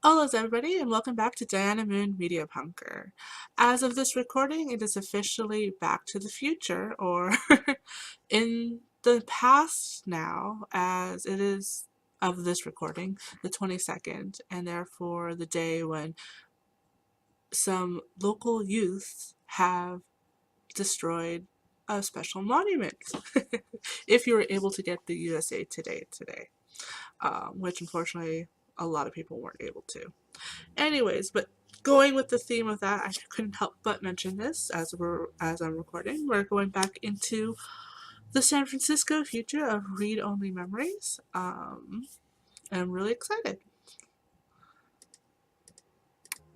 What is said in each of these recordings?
Hello everybody and welcome back to Diana Moon Media Punker. As of this recording, it is officially Back to the Future, or in the past now, as it is of this recording, the 22nd, and therefore the day when some local youth have destroyed a special monument. If you were able to get the USA Today today, which unfortunately a lot of people weren't able to. Anyways, but going with the theme of that, I couldn't help but mention this as I'm recording. We're going back into the San Francisco future of read-only memories. I'm really excited.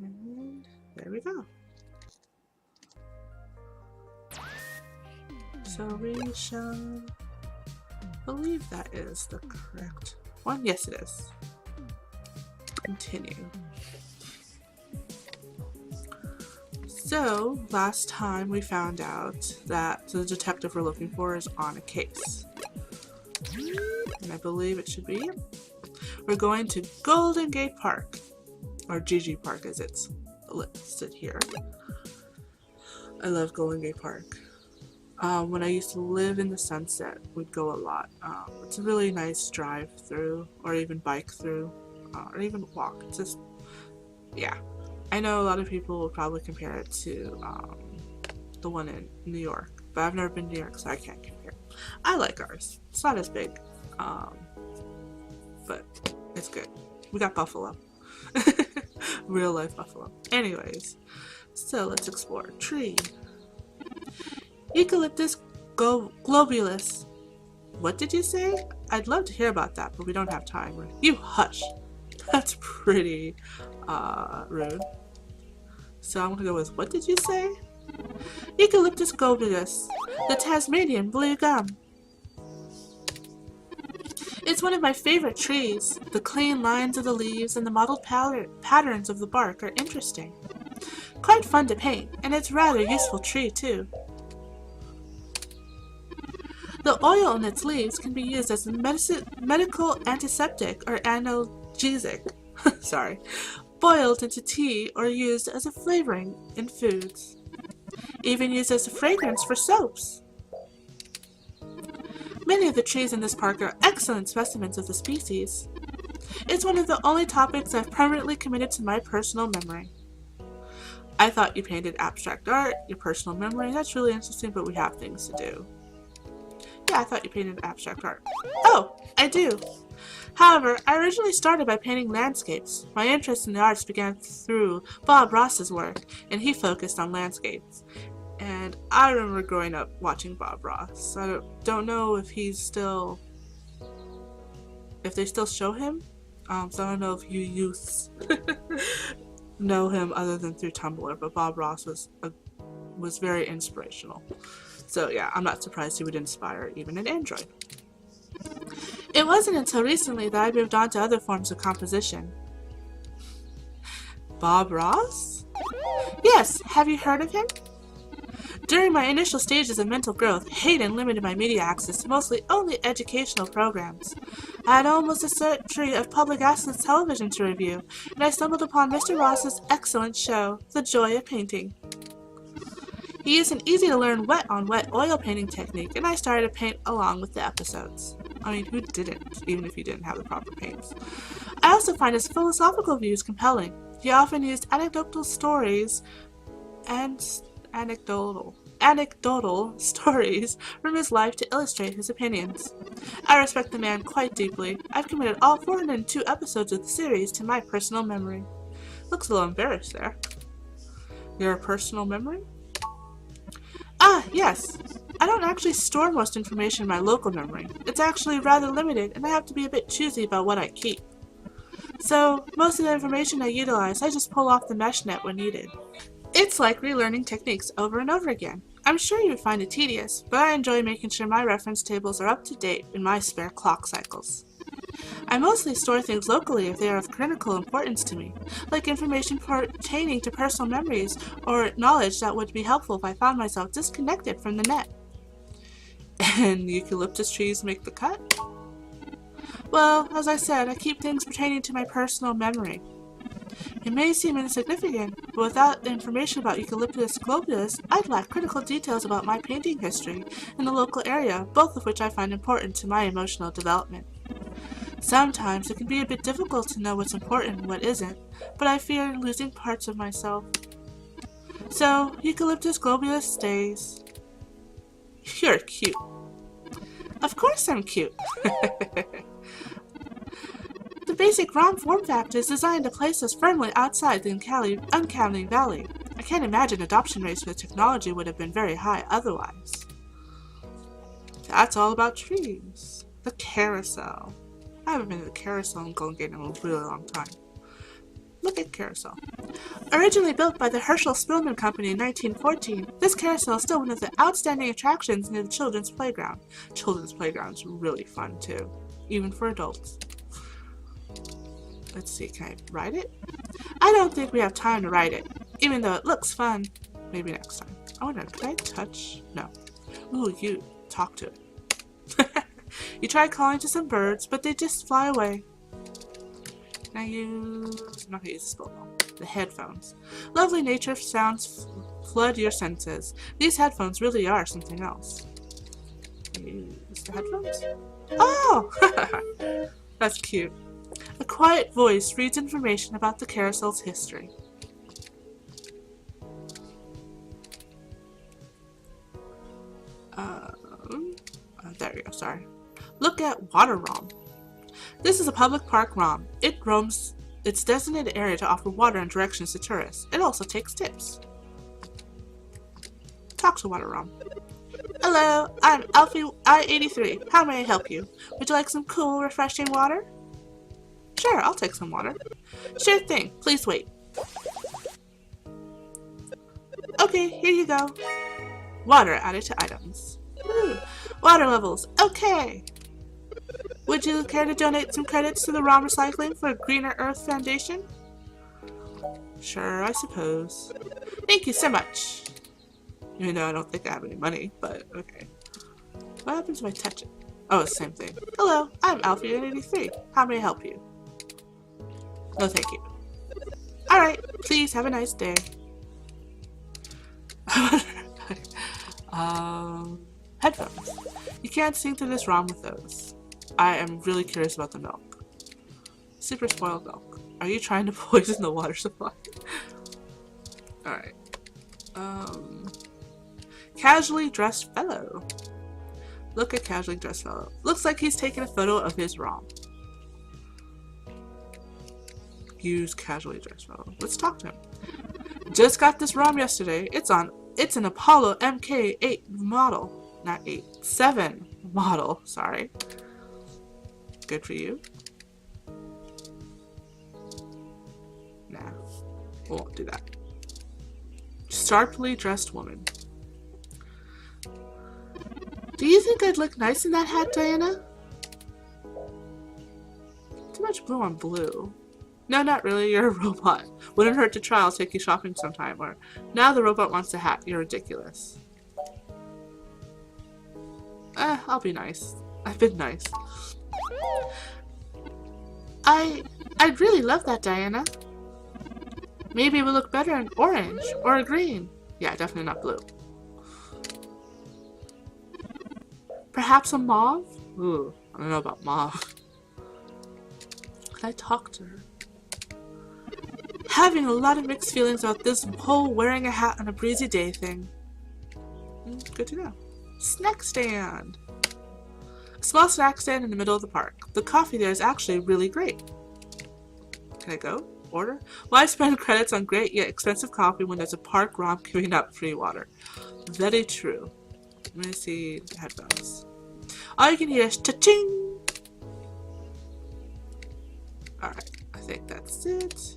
And there we go. So we shall believe that is the correct one. Yes, it is. Continue. So, last time we found out that the detective we're looking for is on a case. And I believe it should be. We're going to Golden Gate Park, or GG Park as it's listed here. I love Golden Gate Park. When I used to live in the Sunset, we'd go a lot. It's a really nice drive through, or even bike through, or even walk. It's just, yeah. I know a lot of people will probably compare it to the one in New York, but I've never been to New York, so I can't compare. I like ours. It's not as big, but it's good. We got buffalo. Real life buffalo. Anyways, so let's explore. Tree. Eucalyptus globulus. What did you say? I'd love to hear about that, but we don't have time. You hush. That's pretty rude. So I'm gonna go with, what did you say? Eucalyptus globulus, the Tasmanian blue gum. It's one of my favorite trees. The clean lines of the leaves and the mottled patterns of the bark are interesting. Quite fun to paint, and it's a rather useful tree too. The oil in its leaves can be used as a medical antiseptic or analgesic. Sorry. Boiled into tea or used as a flavoring in foods. Even used as a fragrance for soaps. Many of the trees in this park are excellent specimens of the species. It's one of the only topics I've permanently committed to my personal memory. I thought you painted abstract art, your personal memory. That's really interesting, but we have things to do. Yeah, I thought you painted abstract art. Oh, I do. However, I originally started by painting landscapes. My interest in the arts began through Bob Ross's work, and he focused on landscapes. And I remember growing up watching Bob Ross. I don't know if he's still... if they still show him. So I don't know if you youths know him other than through Tumblr, but Bob Ross was very inspirational. So yeah, I'm not surprised he would inspire even an android. It wasn't until recently that I moved on to other forms of composition. Bob Ross? Yes, have you heard of him? During my initial stages of mental growth, Hayden limited my media access to mostly only educational programs. I had almost a century of public access television to review, and I stumbled upon Mr. Ross's excellent show, The Joy of Painting. He used an easy-to-learn wet-on-wet oil painting technique, and I started to paint along with the episodes. I mean, who didn't, even if you didn't have the proper paints? I also find his philosophical views compelling. He often used anecdotal stories from his life to illustrate his opinions. I respect the man quite deeply. I've committed all 402 episodes of the series to my personal memory. Looks a little embarrassed there. Your personal memory? Ah, yes. I don't actually store most information in my local memory. It's actually rather limited, and I have to be a bit choosy about what I keep. So, most of the information I utilize, I just pull off the mesh net when needed. It's like relearning techniques over and over again. I'm sure you would find it tedious, but I enjoy making sure my reference tables are up to date in my spare clock cycles. I mostly store things locally if they are of critical importance to me, like information pertaining to personal memories or knowledge that would be helpful if I found myself disconnected from the net. And eucalyptus trees make the cut? Well, as I said, I keep things pertaining to my personal memory. It may seem insignificant, but without the information about Eucalyptus globulus, I'd lack critical details about my painting history in the local area, both of which I find important to my emotional development. Sometimes it can be a bit difficult to know what's important and what isn't, but I fear losing parts of myself. So, Eucalyptus globulus stays. You're cute. Of course I'm cute. The basic ROM form factor is designed to place us firmly outside the uncanny valley. I can't imagine adoption rates with technology would have been very high otherwise. That's all about trees. The carousel. I haven't been to the carousel in Golden Gate in a really long time. Look at carousel. Originally built by the Herschel Spillman Company in 1914, this carousel is still one of the outstanding attractions near the children's playground. Children's playground's really fun too, even for adults. Let's see, can I ride it? I don't think we have time to ride it, even though it looks fun. Maybe next time. I wonder, could I touch? No. Ooh, you talk to it. You try calling to some birds, but they just fly away. Can I use... I'm not going to use the spell phone. The headphones. Lovely nature sounds flood your senses. These headphones really are something else. Can I use the headphones? Oh! That's cute. A quiet voice reads information about the carousel's history. There we go, sorry. Look at Water ROM. This is a public park ROM. It roams its designated area to offer water and directions to tourists. It also takes tips. Talk to Water ROM. Hello, I'm Alfie I-83. How may I help you? Would you like some cool, refreshing water? Sure, I'll take some water. Sure thing. Please wait. Okay, here you go. Water added to items. Woo. Water levels. Okay. Would you care to donate some credits to the ROM Recycling for a Greener Earth Foundation? Sure, I suppose. Thank you so much. Even though I don't think I have any money, but okay. What happens if I touch it? Oh, it's the same thing. Hello, I'm Alfie83. How may I help you? No, thank you. Alright, please have a nice day. Headphones. You can't sing through this ROM with those. I am really curious about the milk. Super spoiled milk. Are you trying to poison the water supply? Alright. Casually dressed fellow. Look at casually dressed fellow. Looks like he's taking a photo of his ROM. Use casually dressed fellow. Let's talk to him. Just got this ROM yesterday. It's an Apollo MK8 model. Not 8. 7 model. Sorry. Good for you. Nah. We won't do that. Sharply dressed woman. Do you think I'd look nice in that hat, Diana? Too much blue on blue. No, not really. You're a robot. Wouldn't hurt to try. I'll take you shopping sometime. Or, now the robot wants a hat. You're ridiculous. I'll be nice. I've been nice. I'd really love that, Diana. Maybe it would look better in orange or green. Yeah, definitely not blue. Perhaps a mauve? Ooh, I don't know about mauve. Could I talk to her? Having a lot of mixed feelings about this whole wearing a hat on a breezy day thing. Good to know. Snack stand. A small snack stand in the middle of the park. The coffee there is actually really great. Can I go? Order? Why spend credits on great yet expensive coffee when there's a park ROM giving out free water? Very true. Let me see the headphones. All you can hear is cha-ching! Alright, I think that's it.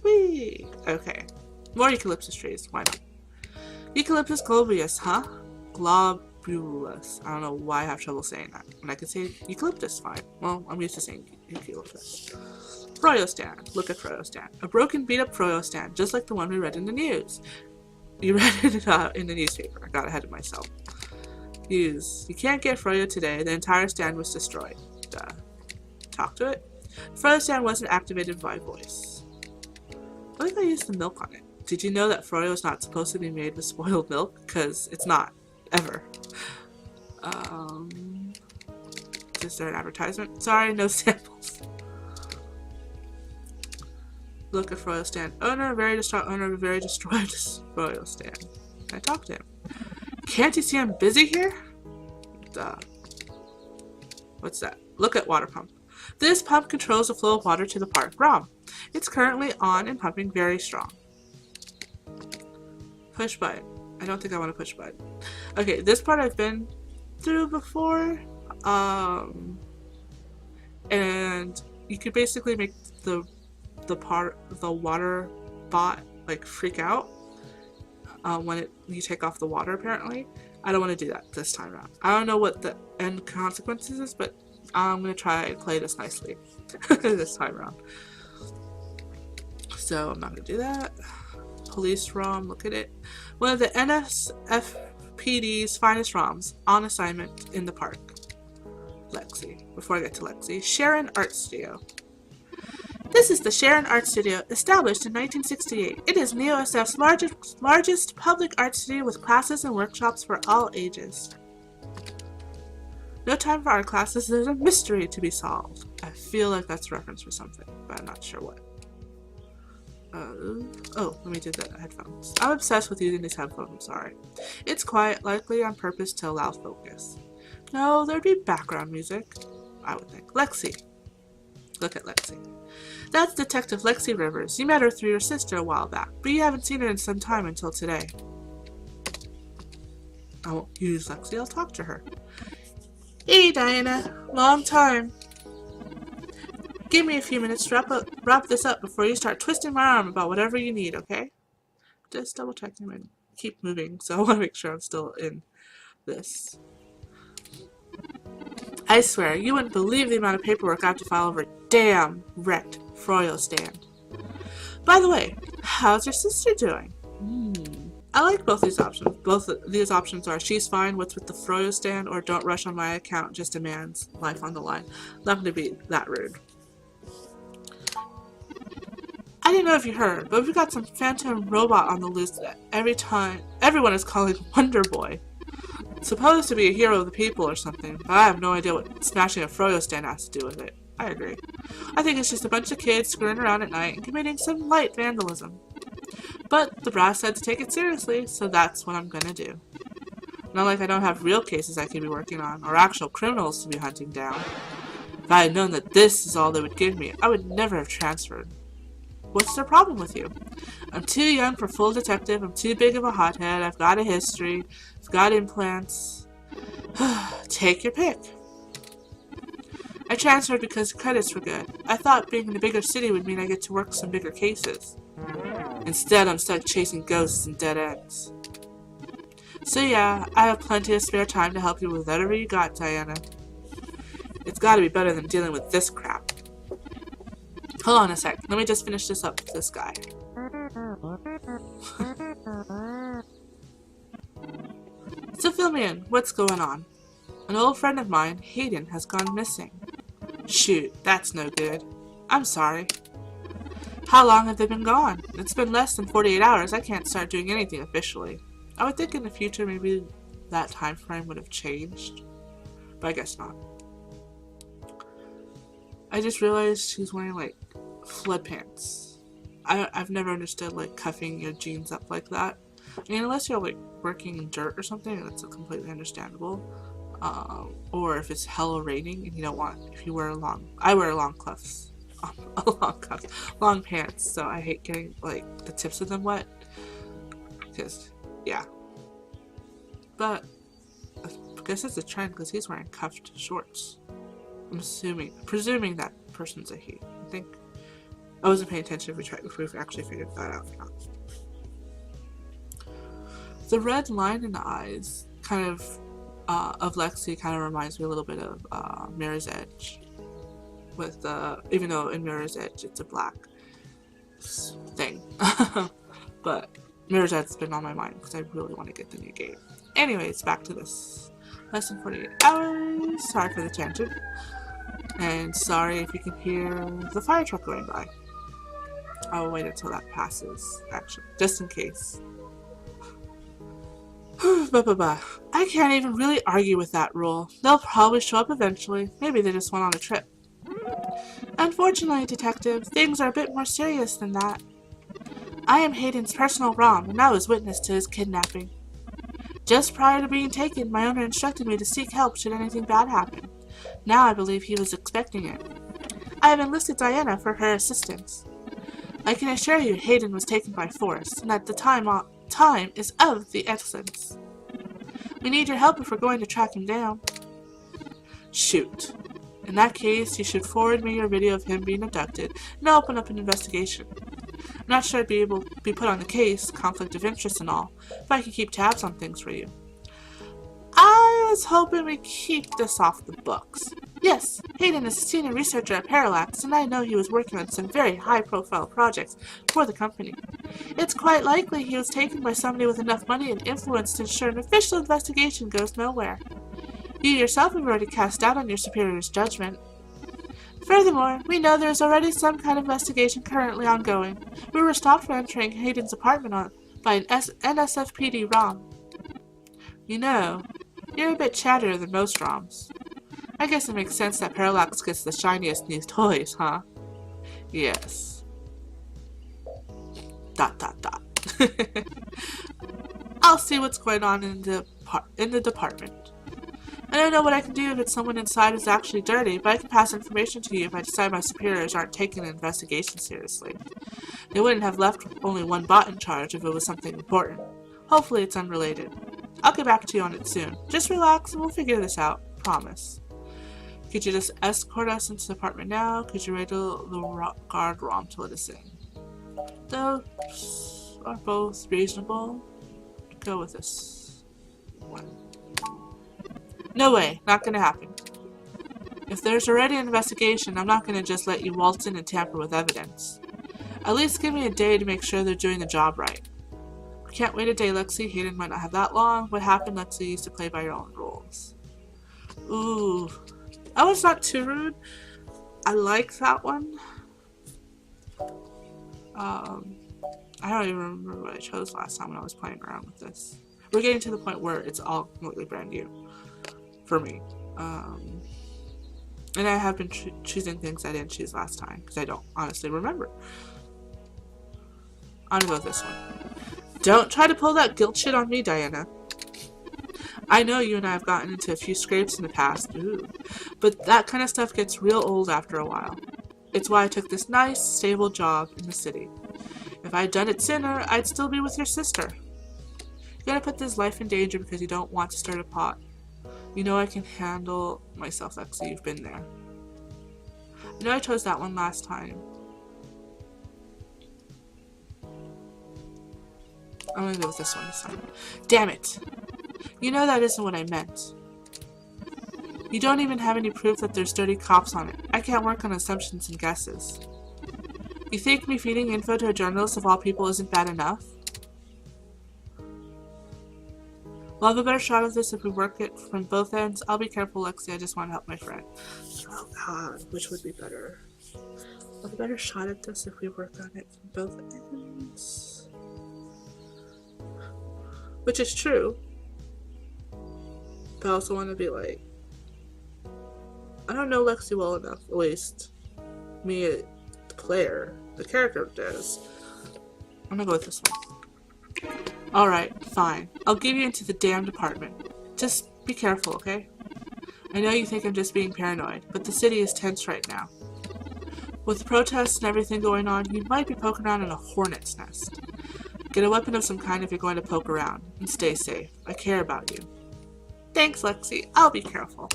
Whee! Okay. More eucalyptus trees. Why not? Eucalyptus globulus, huh? Globulus. I don't know why I have trouble saying that. And I can say eucalyptus fine. Well, I'm used to saying eucalyptus. Froyo stand. Look at Froyo stand. A broken, beat-up Froyo stand, just like the one we read in the news. You read it in the newspaper. I got ahead of myself. Use. You can't get Froyo today. The entire stand was destroyed. Duh. Talk to it. The Froyo stand wasn't activated by voice. I think I used the milk on it. Did you know that Froyo is not supposed to be made with spoiled milk? Because it's not. Ever. Is there an advertisement? Sorry, no samples. Look at Froyo stand. Owner, very distraught owner of a very destroyed Froyo stand. Can I talk to him? Can't you see I'm busy here? Duh. What's that? Look at water pump. This pump controls the flow of water to the park ROM. It's currently on and pumping very strong. Push button. I don't think I want to push button. Okay, this part I've been through before. And you could basically make the water bot like freak out when you take off the water, apparently. I don't want to do that this time around. I don't know what the end consequences is, but I'm going to try and play this nicely this time around. So I'm not going to do that. Police ROM, look at it. One of the NSFPD's finest ROMs on assignment in the park. Lexi. Before I get to Lexi, Sharon Art Studio. This is the Sharon Art Studio, established in 1968. It is NeoSF's largest public art studio with classes and workshops for all ages. No time for art classes, there's a mystery to be solved. I feel like that's a reference for something, but I'm not sure what. Oh, let me do the headphones. I'm obsessed with using these headphones, I'm sorry. It's quiet, likely on purpose to allow focus. No, there'd be background music, I would think. Lexi. Look at Lexi. That's Detective Lexi Rivers. You met her through your sister a while back, but you haven't seen her in some time until today. I won't use Lexi, I'll talk to her. Hey, Diana. Long time. Give me a few minutes to wrap this up before you start twisting my arm about whatever you need, okay? Just double checking and keep moving, so I want to make sure I'm still in this. I swear, you wouldn't believe the amount of paperwork I have to file over a damn wrecked Froyo stand. By the way, how's your sister doing? I like both these options. Both these options are she's fine, what's with the Froyo stand, or don't rush on my account, just a man's life on the line. Not going to be that rude. I didn't know if you heard, but we've got some phantom robot on the loose that everyone is calling Wonder Boy. Supposed to be a hero of the people or something, but I have no idea what smashing a Froyo stand has to do with it. I agree. I think it's just a bunch of kids screwing around at night and committing some light vandalism. But the brass said to take it seriously, so that's what I'm gonna do. Not like I don't have real cases I could be working on, or actual criminals to be hunting down. If I had known that this is all they would give me, I would never have transferred. What's their problem with you? I'm too young for full detective, I'm too big of a hothead, I've got a history, I've got implants. Take your pick. I transferred because credits were good. I thought being in a bigger city would mean I get to work some bigger cases. Instead, I'm stuck chasing ghosts and dead ends. So yeah, I have plenty of spare time to help you with whatever you got, Diana. It's gotta be better than dealing with this crap. Hold on a sec. Let me just finish this up with this guy. So fill me in. What's going on? An old friend of mine, Hayden, has gone missing. Shoot, that's no good. I'm sorry. How long have they been gone? It's been less than 48 hours. I can't start doing anything officially. I would think in the future maybe that time frame would have changed. But I guess not. I just realized she's wearing like flood pants. I've never understood like cuffing your jeans up like that. I mean, unless you're like working in dirt or something, that's completely understandable. Or if it's hella raining and you don't want, if you wear I wear long cuffs, long pants, so I hate getting like the tips of them wet. Because, yeah. But I guess it's a trend because he's wearing cuffed shorts. I'm presuming that person's a he. I think I wasn't paying attention if we've actually figured that out or not. The red line in the eyes kind of Lexi kind of reminds me a little bit of Mirror's Edge. With even though in Mirror's Edge it's a black thing. But Mirror's Edge's been on my mind because I really want to get the new game. Anyways, back to this. Less than 48 hours. Sorry for the tangent. And sorry if you can hear the fire truck going by. I'll wait until that passes, actually, just in case. I can't even really argue with that rule. They'll probably show up eventually. Maybe they just went on a trip. Unfortunately, Detective, things are a bit more serious than that. I am Hayden's personal ROM, and I was witness to his kidnapping. Just prior to being taken, my owner instructed me to seek help should anything bad happen. Now I believe he was expecting it. I have enlisted Diana for her assistance. I can assure you Hayden was taken by force, and that the time is of the essence. We need your help if we're going to track him down. Shoot. In that case, you should forward me your video of him being abducted, and I'll open up an investigation. I'm not sure I'd be able to be put on the case, conflict of interest and all, if I could keep tabs on things for you. I was hoping we'd keep this off the books. Yes, Hayden is a senior researcher at Parallax, and I know he was working on some very high-profile projects for the company. It's quite likely he was taken by somebody with enough money and influence to ensure an official investigation goes nowhere. You yourself have already cast doubt on your superior's judgment. Furthermore, we know there is already some kind of investigation currently ongoing. We were stopped from entering Hayden's apartment by an NSFPD ROM. You know, you're a bit chattier than most ROMs. I guess it makes sense that Parallax gets the shiniest new toys, huh? Yes. ... I'll see what's going on in the department. I don't know what I can do if someone inside is actually dirty, but I can pass information to you if I decide my superiors aren't taking the investigation seriously. They wouldn't have left only one bot in charge if it was something important. Hopefully it's unrelated. I'll get back to you on it soon. Just relax and we'll figure this out. Promise. Could you just escort us into the apartment now? Could you radio the guard ROM to let us in? Those are both reasonable. Go with this one. No way, not gonna happen. If there's already an investigation, I'm not gonna just let you waltz in and tamper with evidence. At least give me a day to make sure they're doing the job right. We can't wait a day, Lexi. Hayden might not have that long. What happened, Lexi used to play by your own rules. Ooh. That was not too rude. I like that one. I don't even remember what I chose last time when I was playing around with this. We're getting to the point where it's all completely brand new for me. And I have been choosing things I didn't choose last time because I don't honestly remember. I'm gonna go with this one. Don't try to pull that guilt shit on me, Diana. I know you and I have gotten into a few scrapes in the past, but that kind of stuff gets real old after a while. It's why I took this nice, stable job in the city. If I'd done it sooner, I'd still be with your sister. You gotta put this life in danger because you don't want to start a pot. You know I can handle myself, Lexi. You've been there. I know I chose that one last time. I'm gonna go with this one this time. Damn it! You know that isn't what I meant. You don't even have any proof that there's dirty cops on it. I can't work on assumptions and guesses. You think me feeding info to a journalist of all people isn't bad enough? We'll have a better shot of this if we work it from both ends. I'll be careful, Lexi. I just want to help my friend. Oh god, which would be better? We'll have a better shot at this if we work on it from both ends. Which is true. But I also want to be like, I don't know Lexi well enough, at least me, the player, the character does. I'm gonna go with this one. Alright, fine. I'll give you into the damn department. Just be careful, okay? I know you think I'm just being paranoid, but the city is tense right now. With the protests and everything going on, you might be poking around in a hornet's nest. Get a weapon of some kind if you're going to poke around, and stay safe. I care about you. Thanks, Lexi. I'll be careful.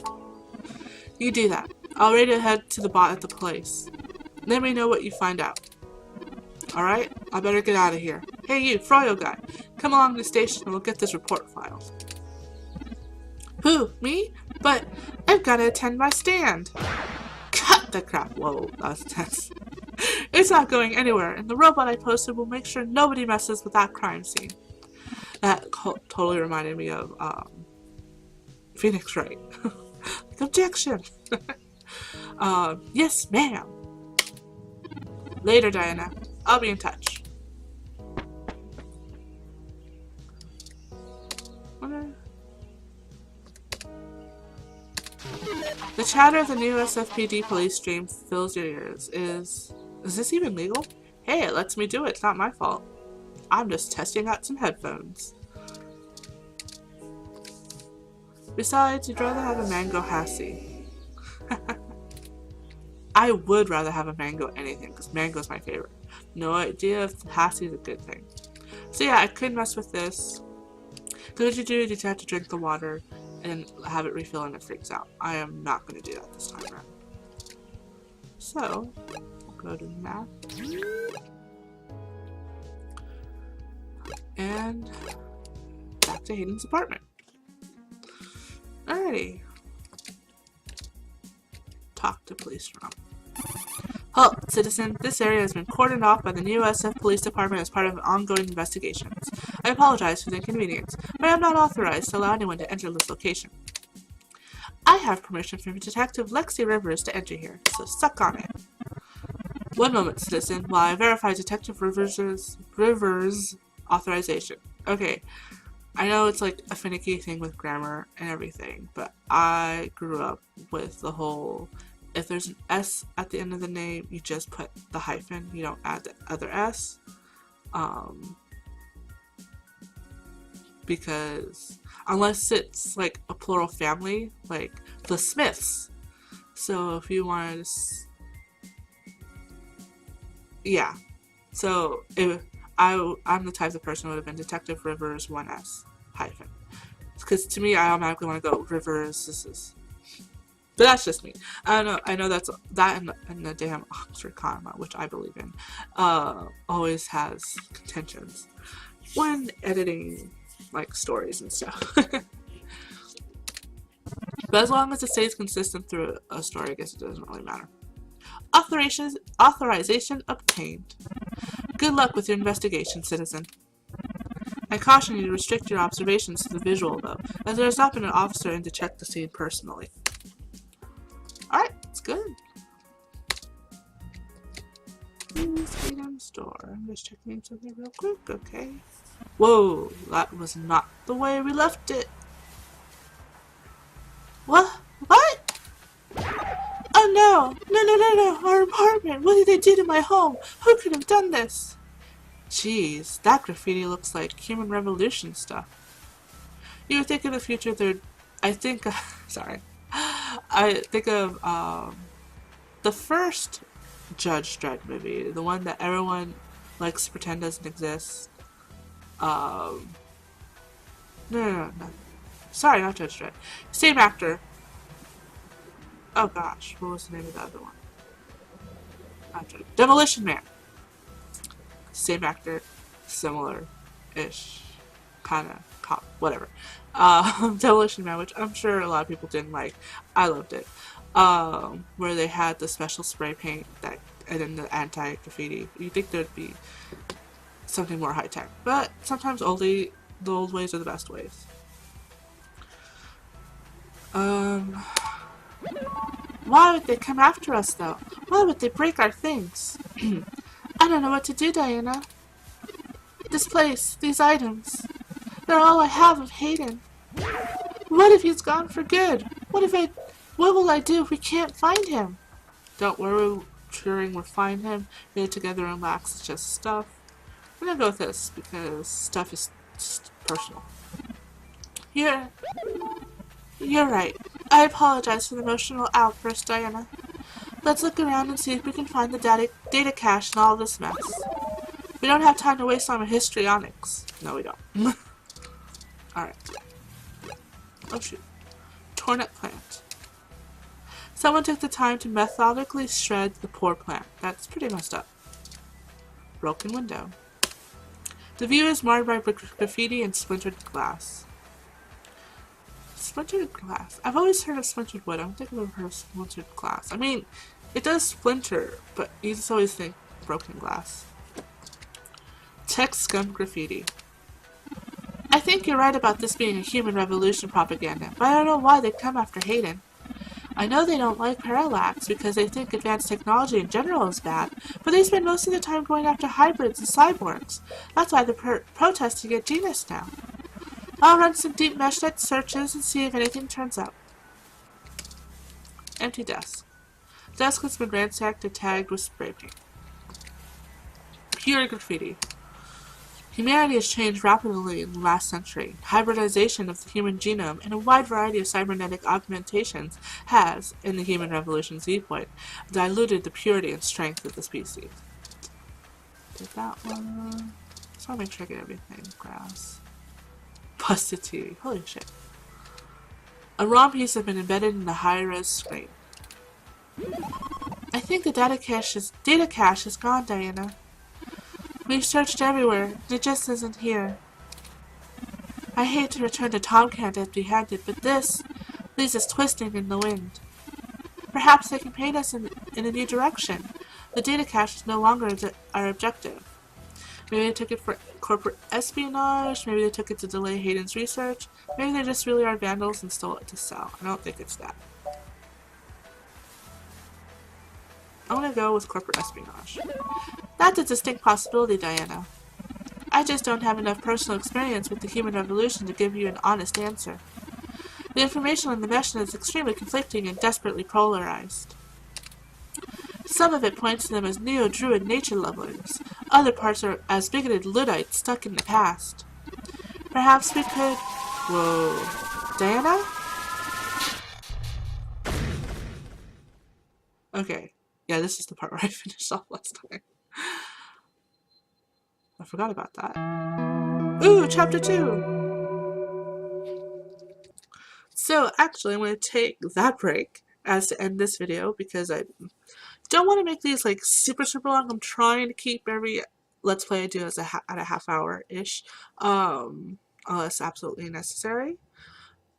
You do that. I'll radio head to the bot at the place. Let me know what you find out. Alright? I better get out of here. Hey you, Froyo guy. Come along to the station and we'll get this report filed. Who? Me? But I've got to attend my stand. Cut the crap. Whoa, that was tense. It's not going anywhere, and the robot I posted will make sure nobody messes with that crime scene. That totally reminded me of Phoenix Wright. Like, objection! Yes, ma'am. Later, Diana. I'll be in touch. The chatter of the new SFPD police stream fills your ears. Is this even legal? Hey, it lets me do it. It's not my fault. I'm just testing out some headphones. Besides, you'd rather have a mango hassie. I would rather have a mango anything, because mango's my favorite. No idea if hassie is a good thing. So yeah, I could mess with this. So what you do is you have to drink the water and have it refill and it freaks out. I am not going to do that this time around. So, go to map. And back to Hayden's apartment. Alrighty. Talk to police room. Halt, citizen. This area has been cordoned off by the new SF Police Department as part of ongoing investigations. I apologize for the inconvenience, but I am not authorized to allow anyone to enter this location. I have permission from Detective Lexi Rivers to enter here, so suck on it. One moment, citizen, while I verify Detective Rivers' authorization. Okay, I know it's like a finicky thing with grammar and everything, but I grew up with the whole, if there's an S at the end of the name, you just put the hyphen, you don't add the other S. Because unless it's like a plural family, like the Smiths. So if you wanted to, yeah. So if I'm the type of person who would have been Detective Rivers 1S hyphen. Because to me, I automatically want to go Rivers. This is. But that's just me. I don't know. I know that's that in the damn Oxford comma, which I believe in, always has contentions when editing like stories and stuff. But as long as it stays consistent through a story, I guess it doesn't really matter. Authorization obtained. Good luck with your investigation, citizen. I caution you to restrict your observations to the visual, though, as there has not been an officer in to check the scene personally. Alright, it's good. Please get in the store. I'm just checking something real quick, okay? Whoa, that was not the way we left it. What? What? Oh no! No! Our apartment! What did they do to my home? Who could have done this? Jeez, that graffiti looks like human revolution stuff. You would think in the future there'd... I think of the first Judge Dredd movie, the one that everyone likes to pretend doesn't exist. No. Sorry, not Judge Dredd. Same actor. Oh gosh, what was the name of the other one? Demolition Man. Same actor, similar-ish, kind of cop, whatever. Demolition Man, which I'm sure a lot of people didn't like. I loved it. Where they had the special spray paint that, and then the anti-graffiti. You'd think there'd be something more high-tech, but sometimes the old ways are the best ways. Why would they come after us, though? Why would they break our things? I don't know what to do, Diana. This place, these items, they're all I have of Hayden. What if he's gone for good? What will I do if we can't find him? Don't worry, Turing will find him, get it together and relax. It's just stuff. I'm gonna go with this, because stuff is just personal. You're right. I apologize for the emotional outburst, Diana. Let's look around and see if we can find the data cache in all this mess. We don't have time to waste on histrionics. No, we don't. Alright. Oh shoot. Torn up plant. Someone took the time to methodically shred the poor plant. That's pretty messed up. Broken window. The view is marred by graffiti and splintered glass. Splintered glass. I've always heard of splintered wood. I don't think I've ever heard of splintered glass. I mean, it does splinter, but you just always think broken glass. Text scum graffiti. I think you're right about this being a human revolution propaganda, but I don't know why they'd come after Hayden. I know they don't like parallax because they think advanced technology in general is bad, but they spend most of the time going after hybrids and cyborgs. That's why they're protesting at Genus now. I'll run some deep meshnet searches and see if anything turns up. Empty desk. Desk has been ransacked and tagged with spray paint. Pure graffiti. Humanity has changed rapidly in the last century. Hybridization of the human genome and a wide variety of cybernetic augmentations has, in the human revolution's viewpoint, diluted the purity and strength of the species. Did that one. Just want to make sure I get everything. Grass. Busted TV. Holy shit. A ROM piece has been embedded in the high-res screen. I think the data cache is gone, Diana. We've searched everywhere, and it just isn't here. I hate to return to Tomcat empty-handed, but this leaves us twisting in the wind. Perhaps they can paint us in a new direction. The data cache is no longer our objective. Maybe they took it for corporate espionage, maybe they took it to delay Hayden's research, maybe they just really are vandals and stole it to sell. I don't think it's that. I'm gonna go with corporate espionage. That's a distinct possibility, Diana. I just don't have enough personal experience with the human revolution to give you an honest answer. The information on the meshnet is extremely conflicting and desperately polarized. Some of it points to them as neo-druid nature lovers. Other parts are as bigoted Luddites stuck in the past. Perhaps we could... Whoa. Diana? Okay. Yeah, this is the part where I finished off last time. I forgot about that. Ooh, chapter 2! So, actually, I'm going to take that break as to end this video because I don't want to make these like super long. I'm trying to keep every Let's Play I do as at a half hour-ish, unless absolutely necessary.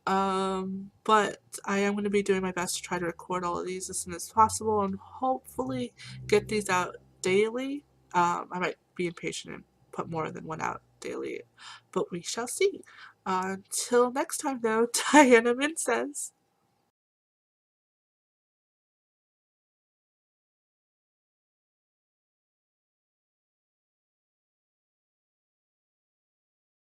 But I am going to be doing my best to try to record all of these as soon as possible and hopefully get these out daily. I might be impatient and put more than one out daily, but we shall see. Until next time though, Diana Min says.